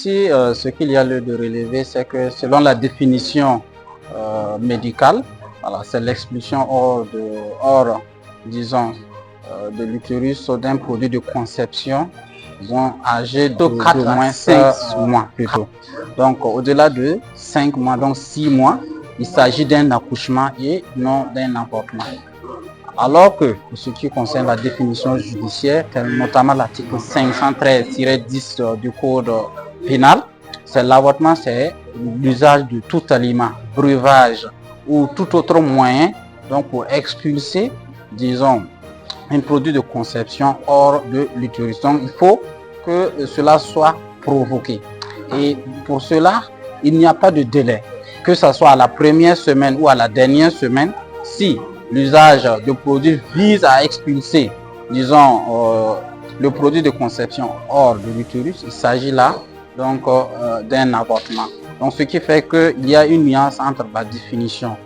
Ici, ce qu'il y a lieu de relever, c'est que selon la définition médicale, voilà, c'est l'expulsion hors disons, de l'utérus d'un produit de conception âgé de moins 5 mois plutôt. Donc au-delà de 5 mois, donc 6 mois, il s'agit d'un accouchement et non d'un avortement. Alors que pour ce qui concerne la définition judiciaire, notamment l'article 513-10 du code pénal, c'est l'avortement, c'est l'usage de tout aliment, breuvage ou tout autre moyen donc pour expulser, disons, un produit de conception hors de l'utérus. Donc il faut que cela soit provoqué. Et pour cela, il n'y a pas de délai, que ce soit à la première semaine ou à la dernière semaine, si l'usage de produits vise à expulser, disons, le produit de conception hors de l'utérus, il s'agit là donc d'un avortement. Donc ce qui fait qu'il y a une nuance entre la définition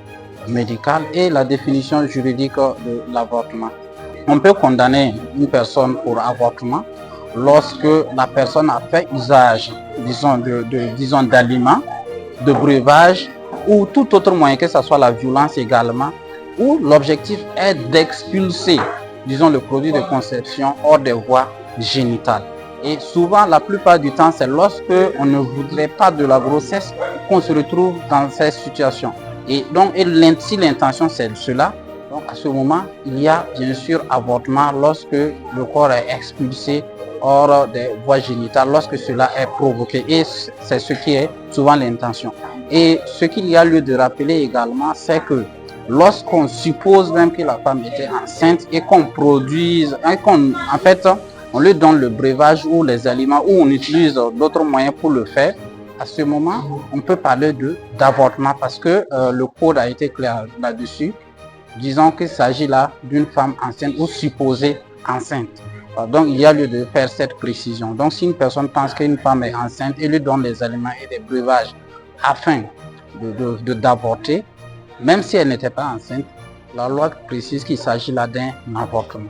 médicale et la définition juridique de l'avortement. On peut condamner une personne pour avortement lorsque la personne a fait usage, disons, d'aliments, de breuvage ou tout autre moyen, que ce soit la violence également, où l'objectif est d'expulser, disons, le produit de conception hors des voies génitales. Et souvent, la plupart du temps, c'est lorsque on ne voudrait pas de la grossesse qu'on se retrouve dans cette situation. Et donc, si l'intention c'est cela, donc à ce moment, il y a bien sûr avortement lorsque le corps est expulsé hors des voies génitales, lorsque cela est provoqué. Et c'est ce qui est souvent l'intention. Et ce qu'il y a lieu de rappeler également, c'est que lorsqu'on suppose même que la femme était enceinte et qu'on produise, en fait, on lui donne le breuvage ou les aliments ou on utilise d'autres moyens pour le faire, à ce moment, on peut parler d'avortement parce que le code a été clair là-dessus. Disons qu'il s'agit là d'une femme enceinte ou supposée enceinte. Donc, il y a lieu de faire cette précision. Donc, si une personne pense qu'une femme est enceinte et lui donne des aliments et des breuvages afin d'avorter, même si elle n'était pas enceinte, la loi précise qu'il s'agit là d'un avortement.